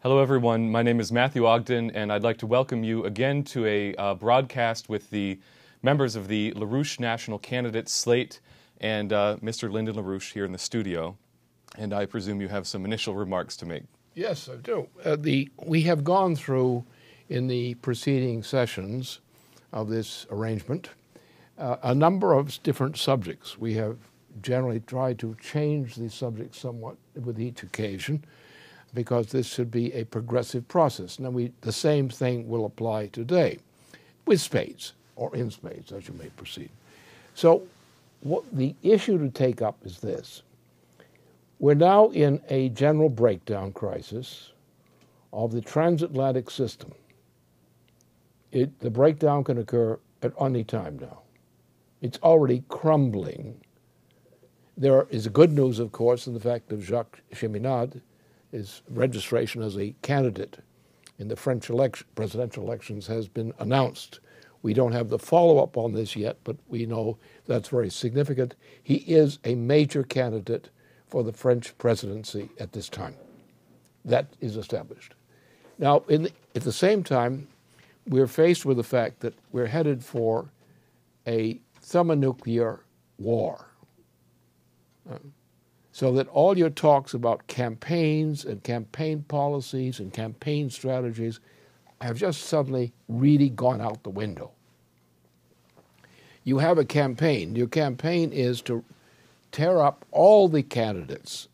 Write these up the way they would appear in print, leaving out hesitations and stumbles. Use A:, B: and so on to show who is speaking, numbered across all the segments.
A: Hello, everyone. My name is Matthew Ogden, and I'd like to welcome you again to a broadcast with the members of the LaRouche National Candidates Slate and Mr. Lyndon LaRouche here in the studio. And I presume you have some initial remarks to make.
B: Yes, I do. We have gone through, in the preceding sessions of this arrangement, a number of different subjects. We have generally tried to change the subject somewhat with each occasion, because this should be a progressive process. Now, the same thing will apply today, with spades, or in spades, as you may proceed. So what the issue to take up is this. We're now in a general breakdown crisis of the transatlantic system. The breakdown can occur at any time now. It's already crumbling. There is good news, of course, in the fact that Jacques Cheminade, his registration as a candidate in the French presidential elections has been announced. We don't have the follow-up on this yet, but we know that's very significant. He is a major candidate for the French presidency at this time. That is established. Now, at the same time, we're faced with the fact that we're headed for a thermonuclear war. So that all your talks about campaigns and campaign policies and campaign strategies have just suddenly really gone out the window. You have a campaign. Your campaign is to tear up all the candidates,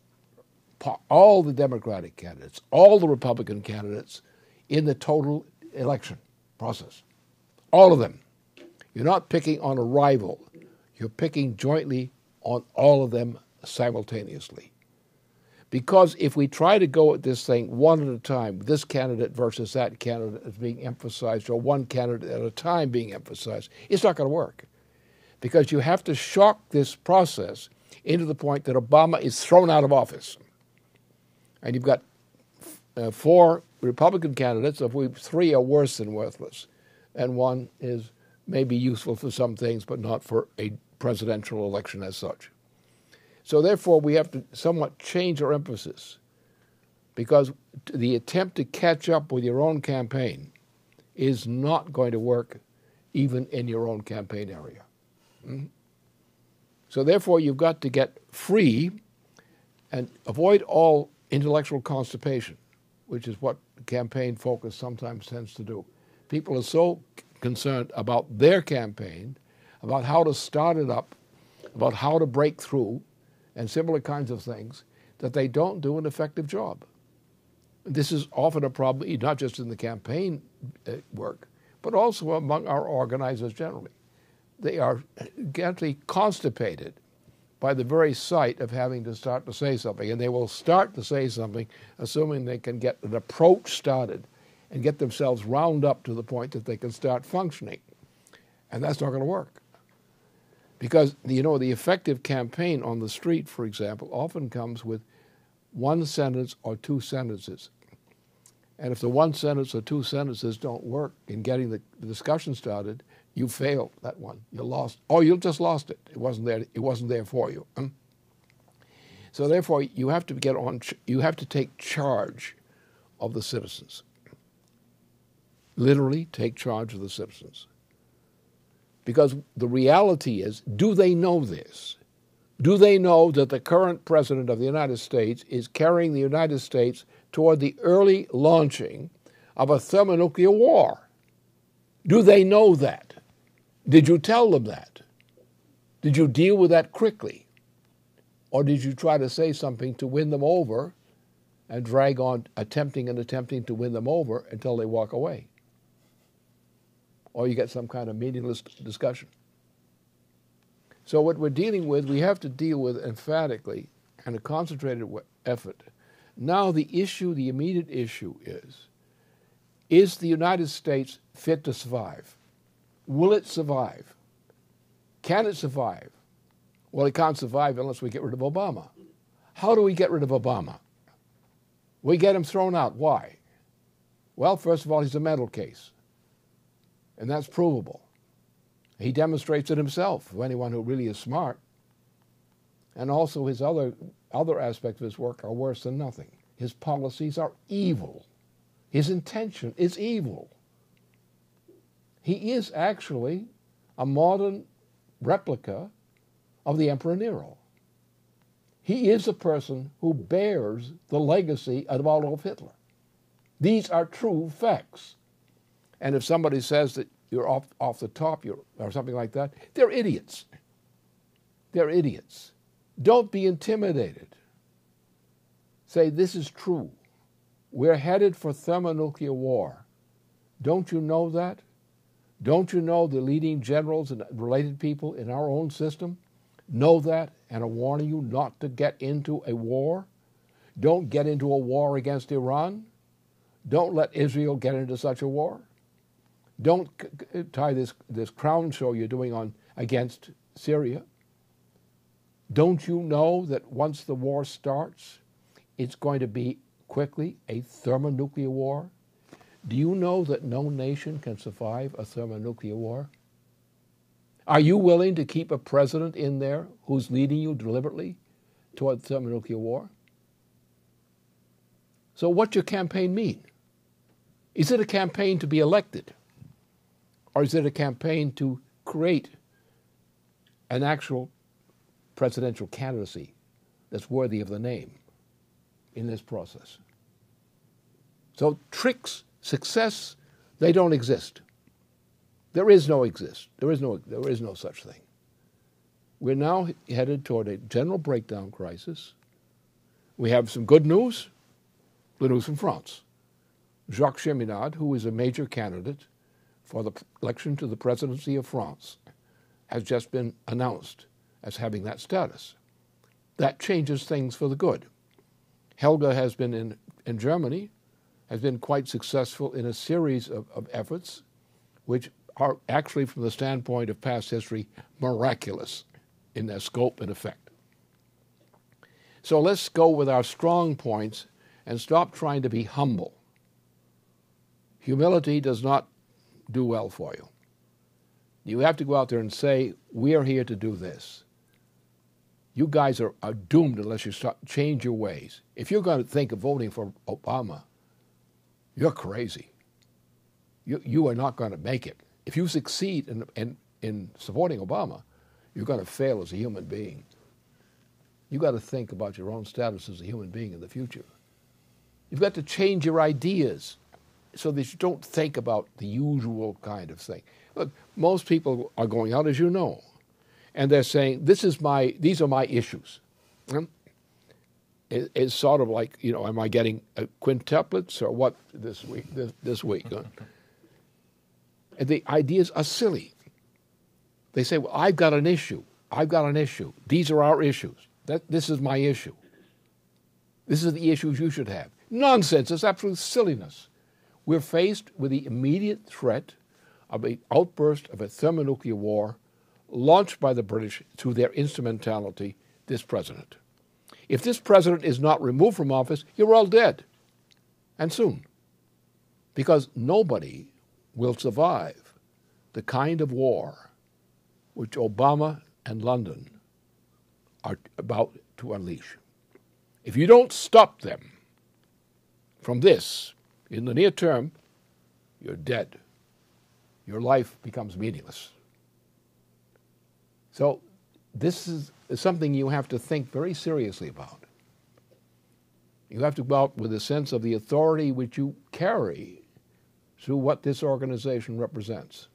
B: all the Democratic candidates, all the Republican candidates in the total election process. All of them. You're not picking on a rival. You're picking jointly on all of them simultaneously. Because if we try to go at this thing one at a time, this candidate versus that candidate is being emphasized, or one candidate at a time being emphasized, it's not going to work. Because you have to shock this process into the point that Obama is thrown out of office. And you've got 4 Republican candidates, of which 3 are worse than worthless. And one is maybe useful for some things, but not for a presidential election as such. So therefore, we have to somewhat change our emphasis, because the attempt to catch up with your own campaign is not going to work even in your own campaign area. So therefore, you've got to get free and avoid all intellectual constipation, which is what campaign focus sometimes tends to do. People are so concerned about their campaign, about how to start it up, about how to break through, and similar kinds of things, that they don't do an effective job. This is often a problem, not just in the campaign work, but also among our organizers generally. They are gently constipated by the very sight of having to start to say something, and they will start to say something assuming they can get an approach started and get themselves wound up to the point that they can start functioning. And that's not going to work. Because, the effective campaign on the street, for example, often comes with 1 sentence or 2 sentences. And if the 1 sentence or 2 sentences don't work in getting the discussion started, you failed that one. You lost, or you just lost it. It wasn't there for you. So therefore, you have to take charge of the citizens. Literally take charge of the citizens. Because the reality is, do they know this? Do they know that the current president of the United States is carrying the United States toward the early launching of a thermonuclear war? Do they know that? Did you tell them that? Did you deal with that quickly? Or did you try to say something to win them over and drag on attempting to win them over until they walk away? Or you get some kind of meaningless discussion. So what we're dealing with, we have to deal with emphatically and a concentrated effort. Now the immediate issue is the United States fit to survive? Will it survive? Can it survive? Well, it can't survive unless we get rid of Obama. How do we get rid of Obama? We get him thrown out. Why? Well, first of all, he's a mental case. And that's provable. He demonstrates it himself to anyone who really is smart. And also his other aspects of his work are worse than nothing. His policies are evil. His intention is evil. He is actually a modern replica of the Emperor Nero. He is a person who bears the legacy of Adolf Hitler. These are true facts. And if somebody says that you're off the top or something like that, they're idiots. They're idiots. Don't be intimidated. Say, this is true. We're headed for thermonuclear war. Don't you know that? Don't you know the leading generals and related people in our own system know that and are warning you not to get into a war? Don't get into a war against Iran. Don't let Israel get into such a war. Don't tie this crown show you're doing against Syria. Don't you know that once the war starts, it's going to be quickly a thermonuclear war? Do you know that no nation can survive a thermonuclear war? Are you willing to keep a president in there who's leading you deliberately toward thermonuclear war? So what's your campaign mean? Is it a campaign to be elected? Or is it a campaign to create an actual presidential candidacy that's worthy of the name in this process? So tricks, success, they don't exist. There is no such thing. We're now headed toward a general breakdown crisis. We have some good news, the news from France. Jacques Cheminade, who is a major candidate for the election to the presidency of France, has just been announced as having that status. That changes things for the good. Helga has been in Germany, has been quite successful in a series of efforts which are actually, from the standpoint of past history, miraculous in their scope and effect. So let's go with our strong points and stop trying to be humble. Humility does not do well for you. You have to go out there and say, we're here to do this. You guys are doomed unless you change your ways. If you're going to think of voting for Obama, you're crazy. You are not going to make it. If you succeed in supporting Obama, you're going to fail as a human being. You've got to think about your own status as a human being in the future. You've got to change your ideas so that you don't think about the usual kind of thing. Look, most people are going out, as you know, and they're saying, these are my issues. It's sort of like, am I getting quintuplets or what this week? And the ideas are silly. They say, well, I've got an issue. These are our issues. This is my issue. This is the issues you should have. Nonsense. It's absolute silliness. We're faced with the immediate threat of an outburst of a thermonuclear war launched by the British through their instrumentality, this president. If this president is not removed from office, you're all dead. And soon. Because nobody will survive the kind of war which Obama and London are about to unleash. If you don't stop them from this in the near term, you're dead. Your life becomes meaningless. So this is something you have to think very seriously about. You have to go out with a sense of the authority which you carry through what this organization represents.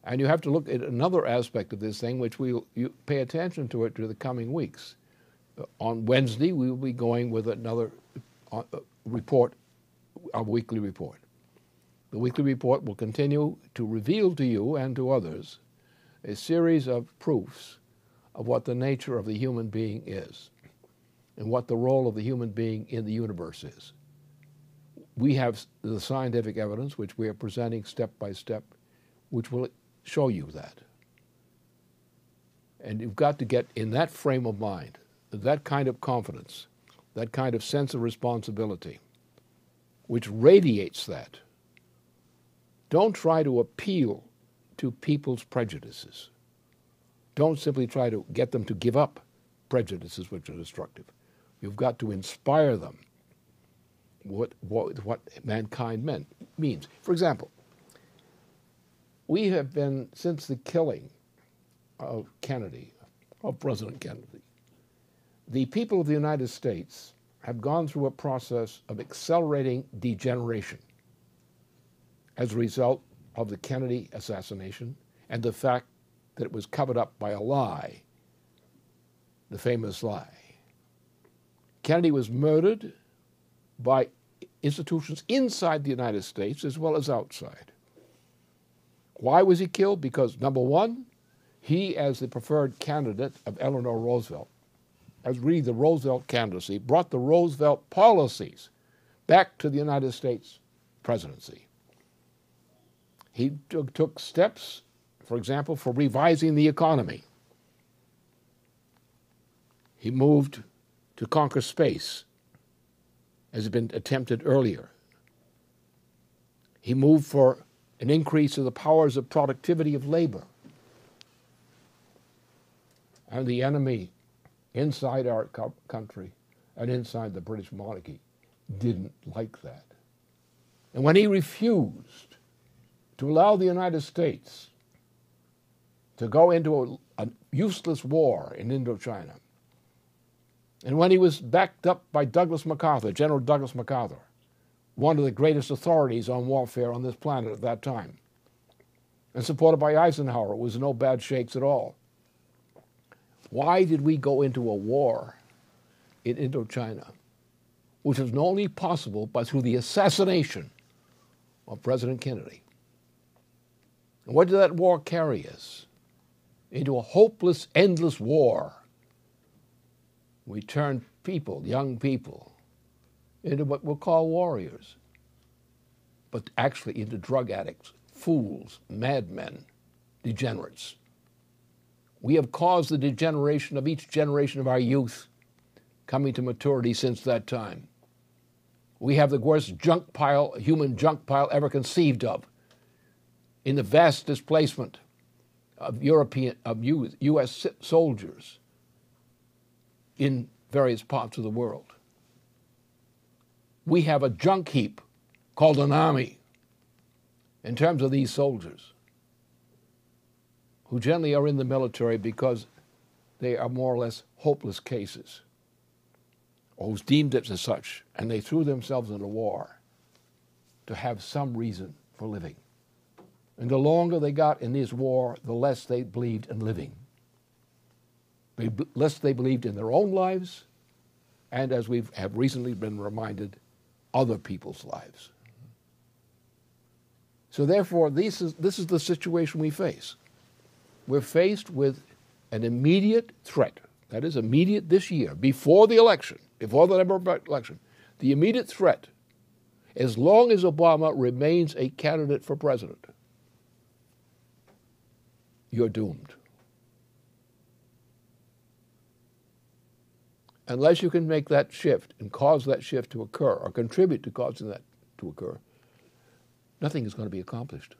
B: And you have to look at another aspect of this thing, which you pay attention to it to the coming weeks. On Wednesday, we will be going with another report, our weekly report. The weekly report will continue to reveal to you and to others a series of proofs of what the nature of the human being is and what the role of the human being in the universe is. We have the scientific evidence, which we are presenting step by step, which will show you that. And you've got to get in that frame of mind, that kind of confidence, that kind of sense of responsibility, which radiates that. Don't try to appeal to people's prejudices. Don't simply try to get them to give up prejudices which are destructive. You've got to inspire them what mankind means. For example, we have been, since the killing of Kennedy, of President Kennedy, the people of the United States have gone through a process of accelerating degeneration as a result of the Kennedy assassination and the fact that it was covered up by a lie, the famous lie. Kennedy was murdered by institutions inside the United States as well as outside. Why was he killed? Because, number one, he, as the preferred candidate of Eleanor Roosevelt, as really the Roosevelt candidacy, brought the Roosevelt policies back to the United States presidency. He took steps, for example, for revising the economy. He moved to conquer space, as had been attempted earlier. He moved for an increase of the powers of productivity of labor. And the enemy inside our country and inside the British monarchy didn't like that. And when he refused to allow the United States to go into a useless war in Indochina, and when he was backed up by Douglas MacArthur, General Douglas MacArthur, one of the greatest authorities on warfare on this planet at that time, and supported by Eisenhower, it was no bad shakes at all. Why did we go into a war in Indochina, which was only possible by through the assassination of President Kennedy? And what did that war carry us? Into a hopeless, endless war. We turned people, young people, into what we'll call warriors, but actually into drug addicts, fools, madmen, degenerates. We have caused the degeneration of each generation of our youth coming to maturity since that time. We have the worst junk pile, human junk pile ever conceived of, in the vast displacement of U.S. soldiers in various parts of the world. We have a junk heap called an army in terms of these soldiers, who generally are in the military because they are more or less hopeless cases, or who's deemed it as such, and they threw themselves into war to have some reason for living. And the longer they got in this war, the less they believed in living. The less they believed in their own lives, and as we have recently been reminded, other people's lives. So therefore, this is the situation we face. We're faced with an immediate threat, that is immediate this year, before the election, before the November election, the immediate threat, as long as Obama remains a candidate for president, you're doomed. Unless you can make that shift and cause that shift to occur, or contribute to causing that to occur, nothing is going to be accomplished.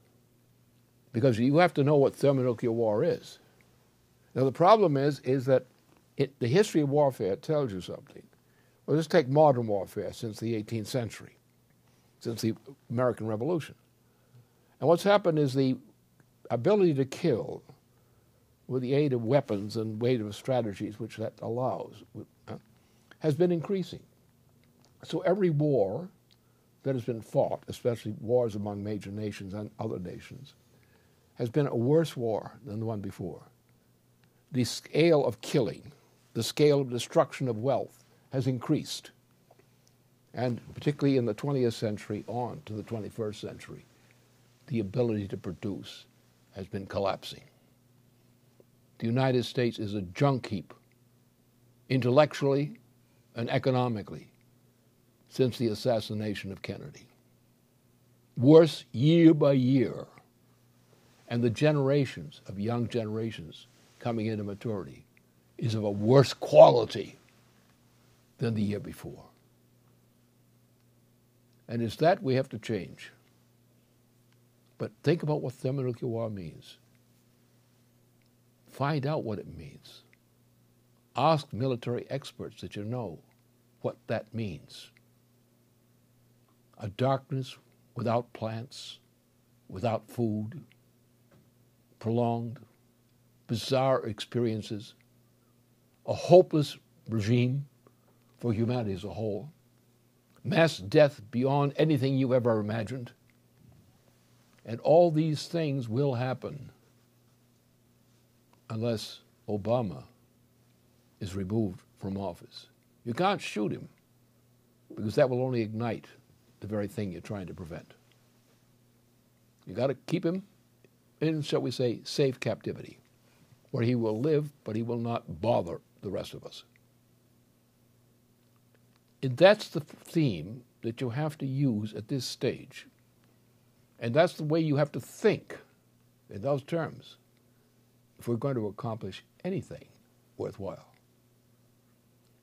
B: Because you have to know what thermonuclear war is. Now the problem is that the history of warfare tells you something. Well, let's take modern warfare since the 18th century, since the American Revolution. And what's happened is the ability to kill with the aid of weapons and aid of strategies which that allows has been increasing. So every war that has been fought, especially wars among major nations and other nations, has been a worse war than the one before. The scale of killing, the scale of destruction of wealth has increased. And particularly in the 20th century on to the 21st century, the ability to produce has been collapsing. The United States is a junk heap, intellectually and economically, since the assassination of Kennedy. Worse year by year. And the generations of young generations coming into maturity is of a worse quality than the year before. And it's that we have to change. But think about what thermonuclear war means. Find out what it means. Ask military experts that you know what that means. a darkness without plants, without food, prolonged, bizarre experiences, a hopeless regime for humanity as a whole, mass death beyond anything you've ever imagined. And all these things will happen unless Obama is removed from office. You can't shoot him because that will only ignite the very thing you're trying to prevent. You got to keep him in, shall we say, safe captivity, where he will live, but he will not bother the rest of us. And that's the theme that you have to use at this stage. And that's the way you have to think in those terms if we're going to accomplish anything worthwhile.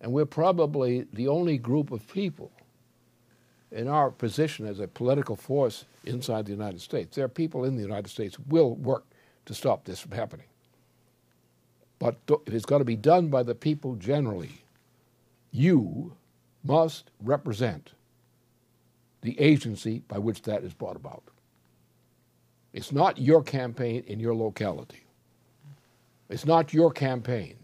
B: And we're probably the only group of people in our position as a political force inside the United States. There are people in the United States who will work to stop this from happening. But if it's got to be done by the people generally, you must represent the agency by which that is brought about. It's not your campaign in your locality. It's not your campaign.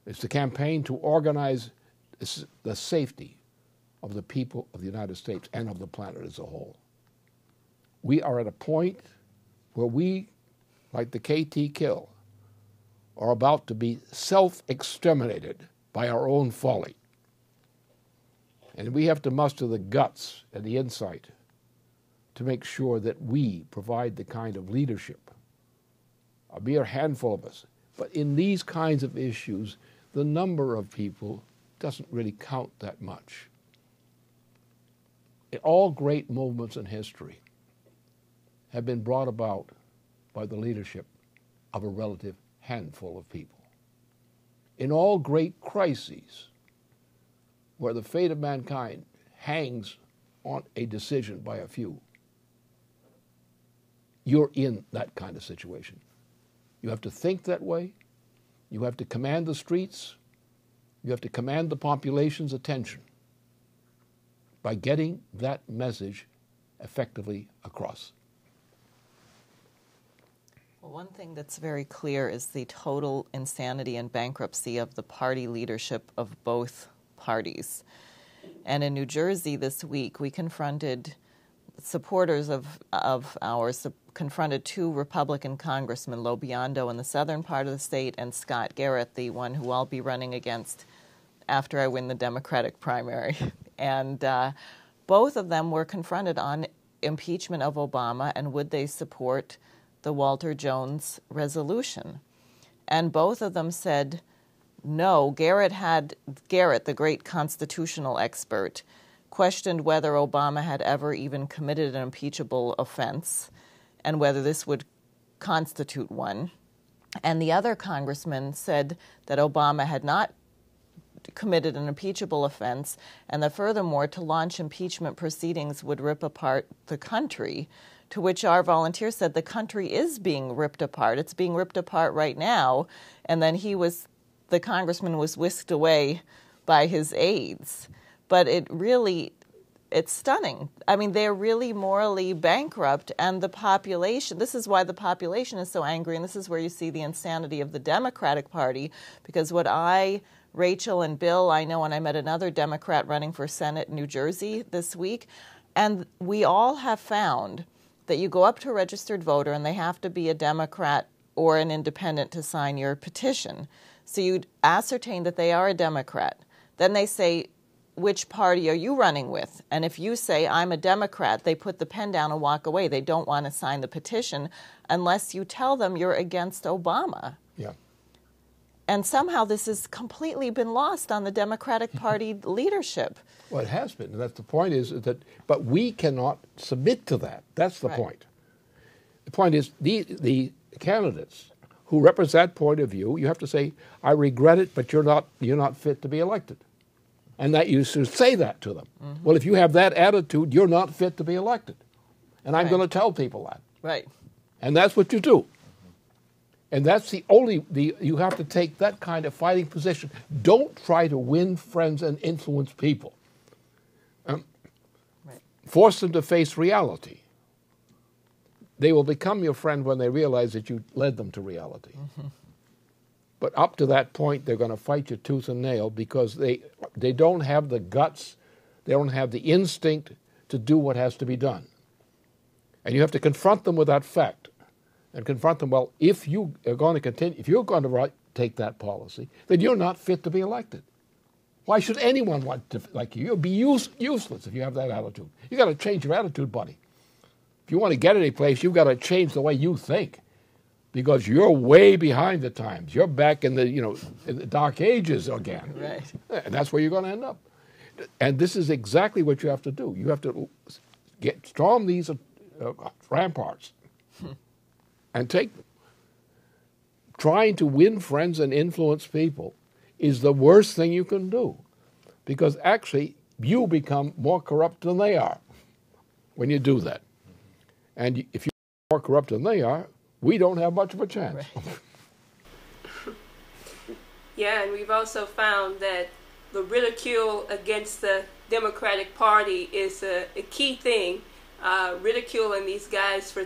B: It's the campaign to organize the safety of the people of the United States and of the planet as a whole. We are at a point where we, like the KT kill, are about to be self-exterminated by our own folly. And we have to muster the guts and the insight to make sure that we provide the kind of leadership, a mere handful of us. But in these kinds of issues, the number of people doesn't really count that much. All great movements in history have been brought about by the leadership of a relative handful of people. In all great crises, where the fate of mankind hangs on a decision by a few, you're in that kind of situation. You have to think that way. You have to command the streets. You have to command the population's attention by getting that message effectively across.
C: Well, one thing that's very clear is the total insanity and bankruptcy of the party leadership of both parties. And in New Jersey this week, we confronted supporters of ours, confronted two Republican congressmen, Lo Biondo in the southern part of the state and Scott Garrett, the one who I'll be running against after I win the Democratic primary. And both of them were confronted on impeachment of Obama and would they support the Walter Jones resolution. And both of them said no. Garrett, the great constitutional expert, questioned whether Obama had ever even committed an impeachable offense and whether this would constitute one. And the other congressman said that Obama had not committed an impeachable offense and that furthermore to launch impeachment proceedings would rip apart the country, to which our volunteer said the country is being ripped apart. It's being ripped apart right now. And then the congressman was whisked away by his aides. But it's stunning. I mean, they're really morally bankrupt, and the population, this is why the population is so angry, and this is where you see the insanity of the Democratic Party, because Rachel and Bill, I know, and I met another Democrat running for Senate in New Jersey this week, and we all have found that you go up to a registered voter and they have to be a Democrat or an independent to sign your petition. So you ascertain that they are a Democrat. Then they say, which party are you running with? And if you say, I'm a Democrat, they put the pen down and walk away. They don't want to sign the petition unless you tell them you're against Obama.
B: Yeah.
C: And somehow this has completely been lost on the Democratic Party leadership.
B: Well, it has been. And that's the point is that, but we cannot submit to that. That's the point. The point is the candidates who represent that point of view, you have to say, I regret it, but you're not fit to be elected. And that you should say that to them. Mm-hmm. Well, if you have that attitude, you're not fit to be elected. And I'm going to tell people that.
C: Right.
B: And that's what you do. And that's you have to take that kind of fighting position. Don't try to win friends and influence people. force them to face reality. They will become your friend when they realize that you led them to reality. Mm-hmm. But up to that point, they're going to fight you tooth and nail because they don't have the guts, they don't have the instinct to do what has to be done. And you have to confront them with that fact and confront them, well, if you are going to continue, if you're going to take that policy, then you're not fit to be elected. Why should anyone want to like you? You'll be useless if you have that attitude. You've got to change your attitude, buddy. If you want to get any place, you've got to change the way you think because you're way behind the times. You're back in the, in the dark ages again.
C: Right.
B: And that's where you're going to end up. And this is exactly what you have to do. You have to storm these ramparts and take them. Trying to win friends and influence people is the worst thing you can do because actually you become more corrupt than they are when you do that. And if you're more corrupt than they are, we don't have much of a chance.
C: Right.
D: Yeah, and we've also found that the ridicule against the Democratic Party is a key thing. Ridiculing these guys for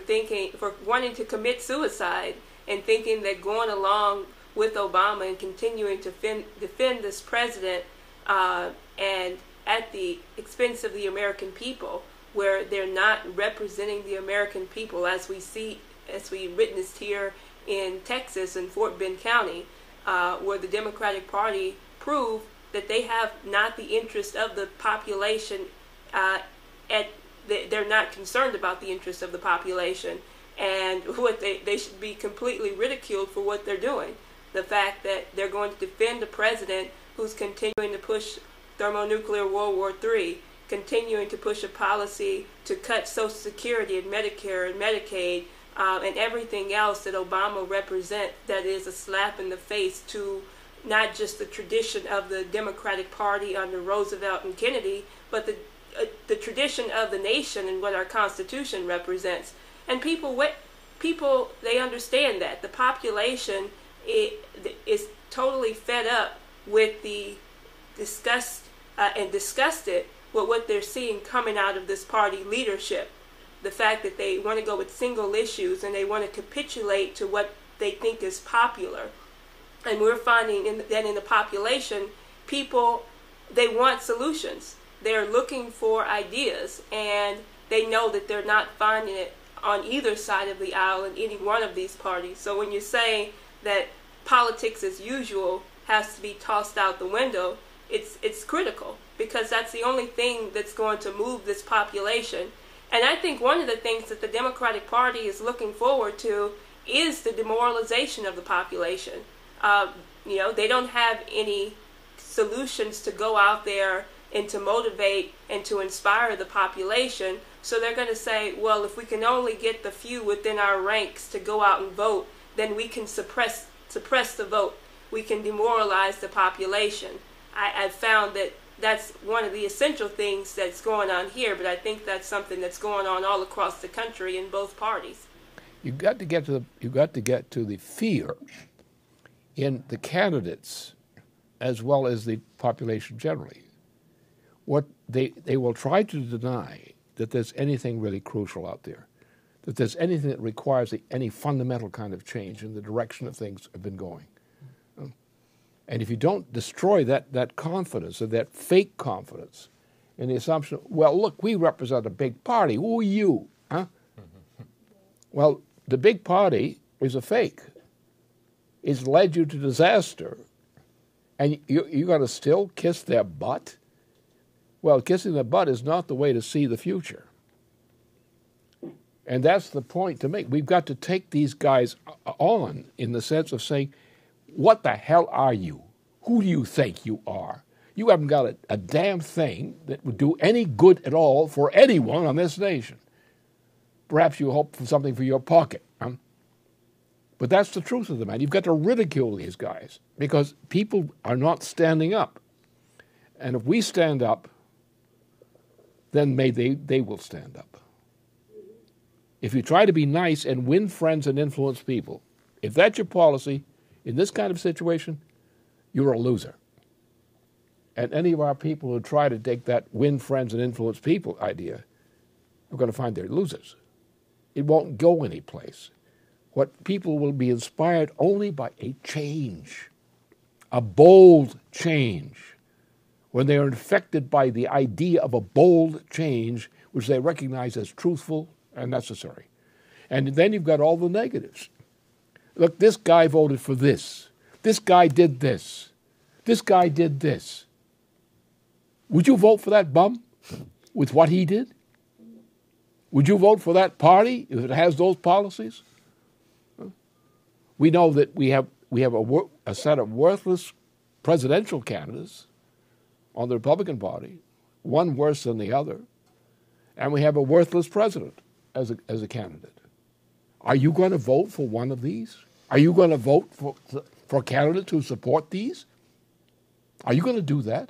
D: wanting to commit suicide and thinking that going along with Obama and continuing to defend this president and at the expense of the American people, where they're not representing the American people as we witnessed here in Texas and Fort Bend County, where the Democratic Party proved that they have not the interest of the population they're not concerned about the interests of the population, and they should be completely ridiculed for what they're doing. The fact that they're going to defend a president who's continuing to push thermonuclear World War III, continuing to push a policy to cut Social Security and Medicare and Medicaid and everything else that Obama represents, that is a slap in the face to not just the tradition of the Democratic Party under Roosevelt and Kennedy, but the tradition of the nation and what our Constitution represents. And people, they understand that. The population is totally fed up with the disgust and disgusted with what they're seeing coming out of this party leadership. The fact that they want to go with single issues and they want to capitulate to what they think is popular. And we're finding that in the population, people, they want solutions. They're looking for ideas, and they know that they're not finding it on either side of the aisle in any one of these parties. So when you say that politics as usual has to be tossed out the window, it's critical, because that's the only thing that's going to move this population. And I think one of the things that the Democratic Party is looking forward to is the demoralization of the population. They don't have any solutions to go out there and to motivate and to inspire the population. So they're going to say, well, if we can only get the few within our ranks to go out and vote, then we can suppress the vote. We can demoralize the population. I've found that that's one of the essential things that's going on here, but I think that's something that's going on all across the country in both parties.
B: You've got to get to the fear in the candidates as well as the population generally. What they will try to deny that there's anything really crucial out there, that there's anything that requires any fundamental kind of change in the direction that things have been going. And if you don't destroy that confidence, or that fake confidence, in the assumption, well, look, we represent a big party. Who are you? Huh? Well, the big party is a fake. It's led you to disaster. And you're going to still kiss their butt? Well, kissing their butt is not the way to see the future. And that's the point to make. We've got to take these guys on in the sense of saying, what the hell are you? Who do you think you are? You haven't got a damn thing that would do any good at all for anyone on this nation. Perhaps you hope for something for your pocket. But that's the truth of the matter. You've got to ridicule these guys because people are not standing up. And if we stand up, then they will stand up. If you try to be nice and win friends and influence people, if that's your policy, in this kind of situation, you're a loser. And any of our people who try to take that win friends and influence people idea are going to find they're losers. It won't go anyplace. What people will be inspired only by a change, a bold change, when they are infected by the idea of a bold change which they recognize as truthful and necessary. And then you've got all the negatives. Look, this guy voted for this. This guy did this. This guy did this. Would you vote for that bum with what he did? Would you vote for that party if it has those policies? We know that we have a set of worthless presidential candidates on the Republican Party, one worse than the other, and we have a worthless president as a candidate. Are you going to vote for one of these? Are you going to vote for candidates who support these? Are you going to do that?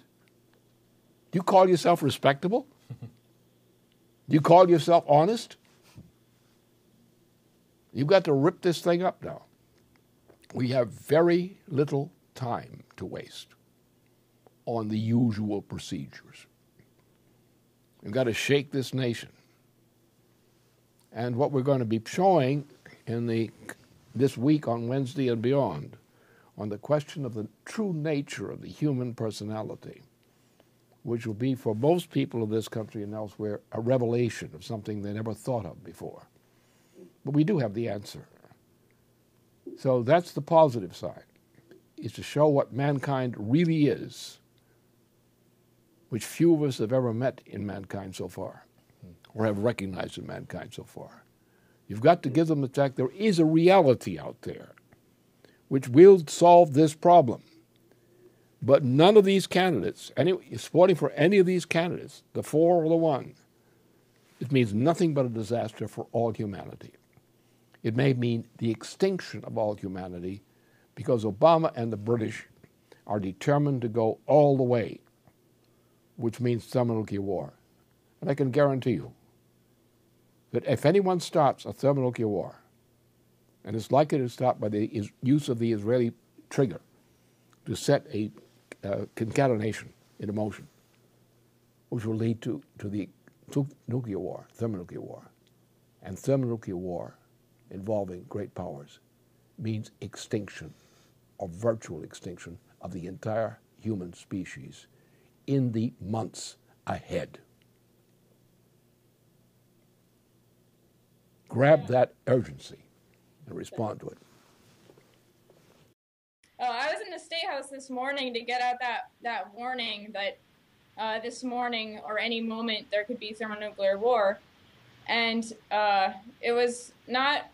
B: Do you call yourself respectable? Do you call yourself honest? You've got to rip this thing up now. We have very little time to waste on the usual procedures. We've got to shake this nation. And what we're going to be showing in this week on Wednesday and beyond on the question of the true nature of the human personality, which will be for most people in this country and elsewhere a revelation of something they never thought of before. But we do have the answer. So that's the positive side, is to show what mankind really is, which few of us have ever met in mankind so far, or have recognized in mankind so far. You've got to give them the fact there is a reality out there which will solve this problem. But none of these candidates, supporting for any of these candidates, the four or the one, it means nothing but a disaster for all humanity. It may mean the extinction of all humanity because Obama and the British are determined to go all the way, which means thermonuclear war. And I can guarantee you that if anyone starts a thermonuclear war, and it's likely to start by the use of the Israeli trigger to set a concatenation into motion, which will lead to the nuclear war, thermonuclear war. And thermonuclear war involving great powers means extinction, or virtual extinction, of the entire human species in the months ahead. Grab that urgency and respond to it.
E: Oh, I was in the State House this morning to get out that warning that this morning or any moment there could be thermonuclear war. And it was not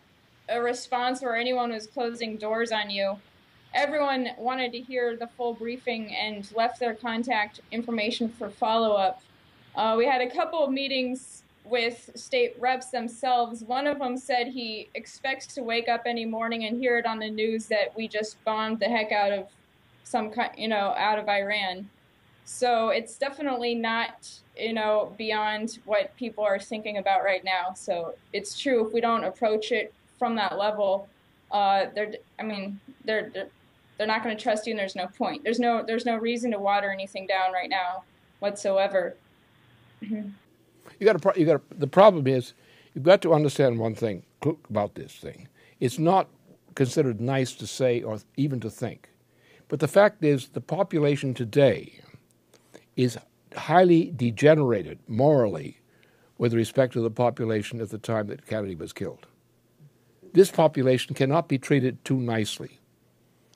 E: a response where anyone was closing doors on you. Everyone wanted to hear the full briefing and left their contact information for follow-up. We had a couple of meetings with state reps themselves. One of them said he expects to wake up any morning and hear it on the news that we just bombed the heck out of out of Iran. So it's definitely not, beyond what people are thinking about right now. So it's true, if we don't approach it from that level, they're not going to trust you, and there's no point. There's no reason to water anything down right now whatsoever. Mm-hmm.
B: The problem is, you've got to understand one thing about this thing. It's not considered nice to say or even to think. But the fact is, the population today is highly degenerated morally with respect to the population at the time that Kennedy was killed. This population cannot be treated too nicely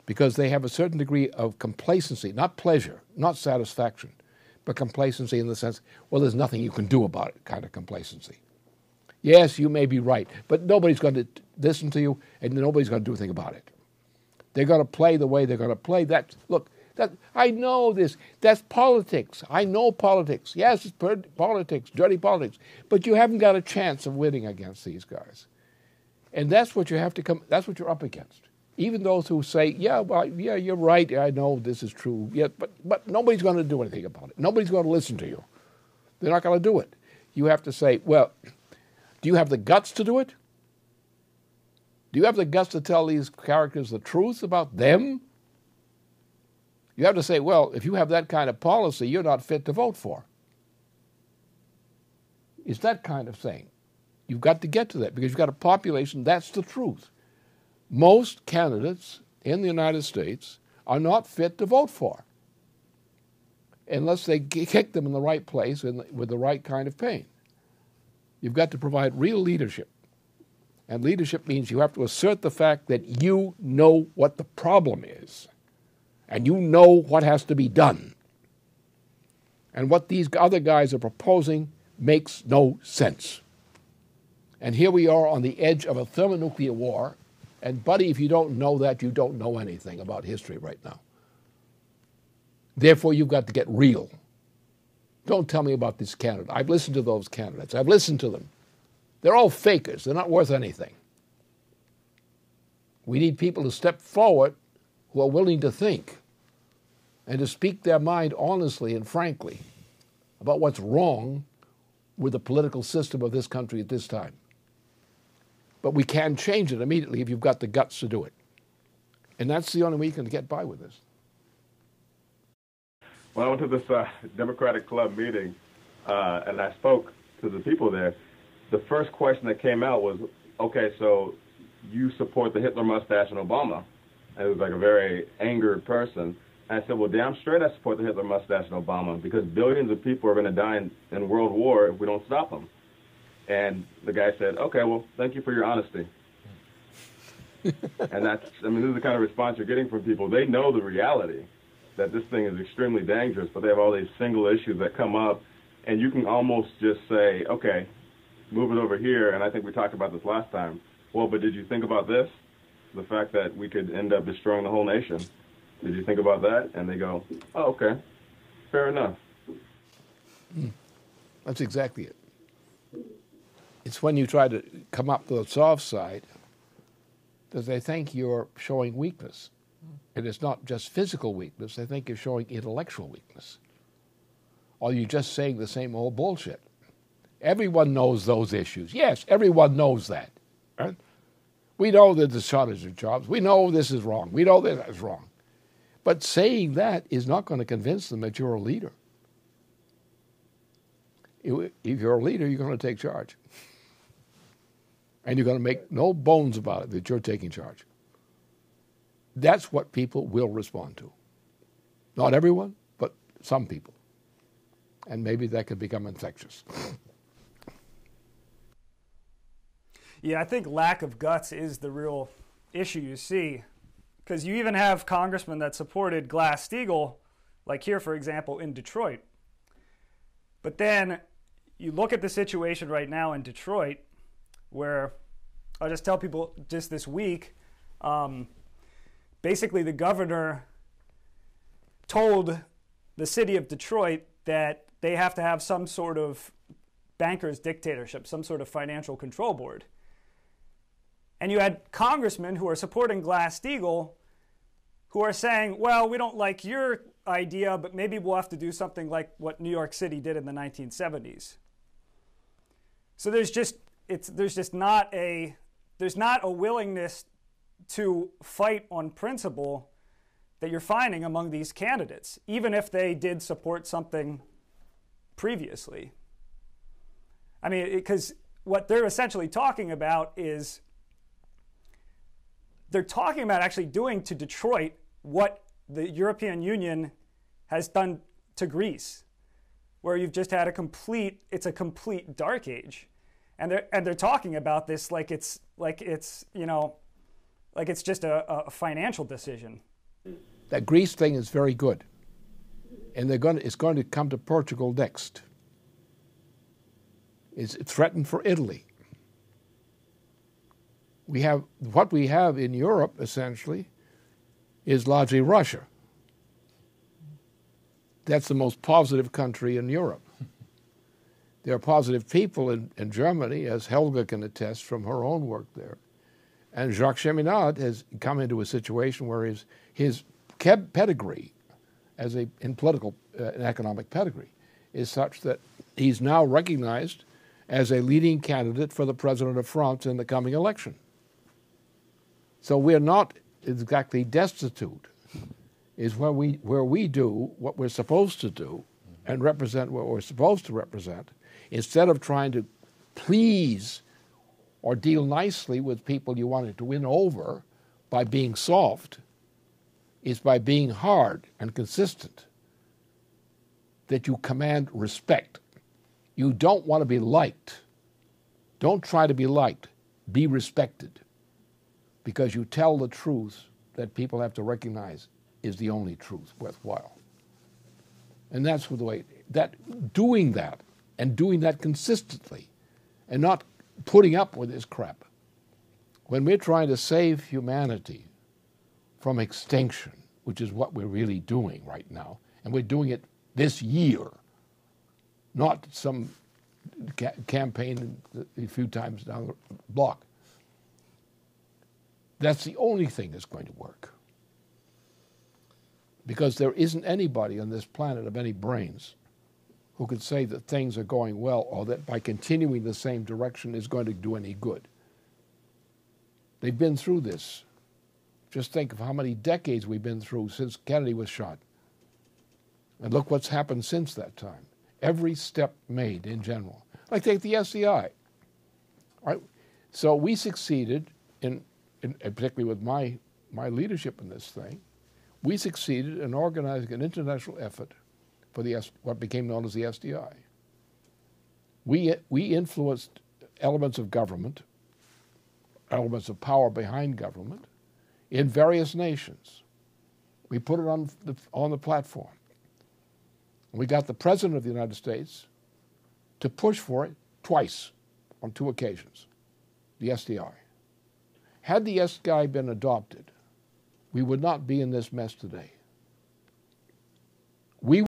B: because they have a certain degree of complacency, not pleasure, not satisfaction, but complacency in the sense, well, there's nothing you can do about it kind of complacency. Yes, you may be right, but nobody's going to listen to you, and nobody's going to do anything about it. They're going to play the way they're going to play. I know this. That's politics. I know politics. Yes, it's politics, dirty politics, but you haven't got a chance of winning against these guys. And that's what that's what you're up against. Even those who say, yeah, you're right, I know this is true, yeah, but nobody's going to do anything about it. Nobody's going to listen to you. They're not going to do it. You have to say, well, do you have the guts to do it? Do you have the guts to tell these characters the truth about them? You have to say, well, if you have that kind of policy, you're not fit to vote for. It's that kind of thing. You've got to get to that because you've got a population, that's the truth. Most candidates in the United States are not fit to vote for unless they kick them in the right place and with the right kind of pain. You've got to provide real leadership. And leadership means you have to assert the fact that you know what the problem is and you know what has to be done. And what these other guys are proposing makes no sense. And here we are on the edge of a thermonuclear war. And, buddy, if you don't know that, you don't know anything about history right now. Therefore, you've got to get real. Don't tell me about this candidate. I've listened to those candidates. I've listened to them. They're all fakers. They're not worth anything. We need people to step forward who are willing to think and to speak their mind honestly and frankly about what's wrong with the political system of this country at this time. But we can change it immediately if you've got the guts to do it. And that's the only way you can get by with this.
F: When I went to this Democratic Club meeting and I spoke to the people there, the first question that came out was, okay, so you support the Hitler mustache and Obama. And it was like a very angered person. And I said, well, damn straight I support the Hitler mustache and Obama because billions of people are going to die in World War if we don't stop them. And the guy said, okay, well, thank you for your honesty. And that's, I mean, this is the kind of response you're getting from people. They know the reality that this thing is extremely dangerous, but they have all these single issues that come up, and you can almost just say, okay, move it over here, and I think we talked about this last time. Well, but did you think about this? The fact that we could end up destroying the whole nation. Did you think about that? And they go, oh, okay, fair enough.
B: That's exactly it. It's when you try to come up to the soft side that they think you're showing weakness. And it's not just physical weakness. They think you're showing intellectual weakness. Or you're just saying the same old bullshit. Everyone knows those issues. Yes, everyone knows that. Right? We know that there's a shortage of jobs. We know this is wrong. We know that is wrong. But saying that is not going to convince them that you're a leader. If you're a leader, you're going to take charge. And you're going to make no bones about it that you're taking charge. That's what people will respond to. Not everyone, but some people. And maybe that could become infectious.
G: Yeah, I think lack of guts is the real issue you see. Because you even have congressmen that supported Glass-Steagall, like here, for example, in Detroit. But then you look at the situation right now in Detroit, where I'll just tell people just this week, basically the governor told the city of Detroit that they have to have some sort of banker's dictatorship, some sort of financial control board. And you had congressmen who are supporting Glass-Steagall who are saying, well, we don't like your idea, but maybe we'll have to do something like what New York City did in the 1970s. So there's not a willingness to fight on principle that you're finding among these candidates, even if they did support something previously. I mean, because what they're essentially talking about is they're talking about actually doing to Detroit what the European Union has done to Greece, where you've just had a complete dark age. And they're talking about this like it's just a financial decision.
B: That Greece thing is very good, and it's going to come to Portugal next. It's threatened for Italy. What we have in Europe essentially is largely Russia. That's the most positive country in Europe. There are positive people in Germany, as Helga can attest from her own work there. And Jacques Cheminade has come into a situation where his pedigree, in political and economic pedigree, is such that he's now recognized as a leading candidate for the president of France in the coming election. So we're not exactly destitute. Is where we do what we're supposed to do and represent what we're supposed to represent, Instead of trying to please or deal nicely with people you wanted to win over by being soft, it's by being hard and consistent that you command respect. You don't want to be liked. Don't try to be liked. Be respected, because you tell the truth that people have to recognize is the only truth worthwhile. And that's the way doing that and doing that consistently and not putting up with this crap. When we're trying to save humanity from extinction, which is what we're really doing right now, and we're doing it this year, not some campaign a few times down the block. That's the only thing that's going to work. Because there isn't anybody on this planet of any brains who could say that things are going well or that by continuing the same direction is going to do any good. They've been through this. Just think of how many decades we've been through since Kennedy was shot. And look what's happened since that time. Every step made in general. Like take the SCI. Right? So we succeeded in particularly with my leadership in this thing, we succeeded in organizing an international effort for what became known as the SDI. We influenced elements of government, elements of power behind government, in various nations. We put it on the platform. We got the President of the United States to push for it twice on 2 occasions, the SDI. Had the SDI been adopted, we would not be in this mess today. We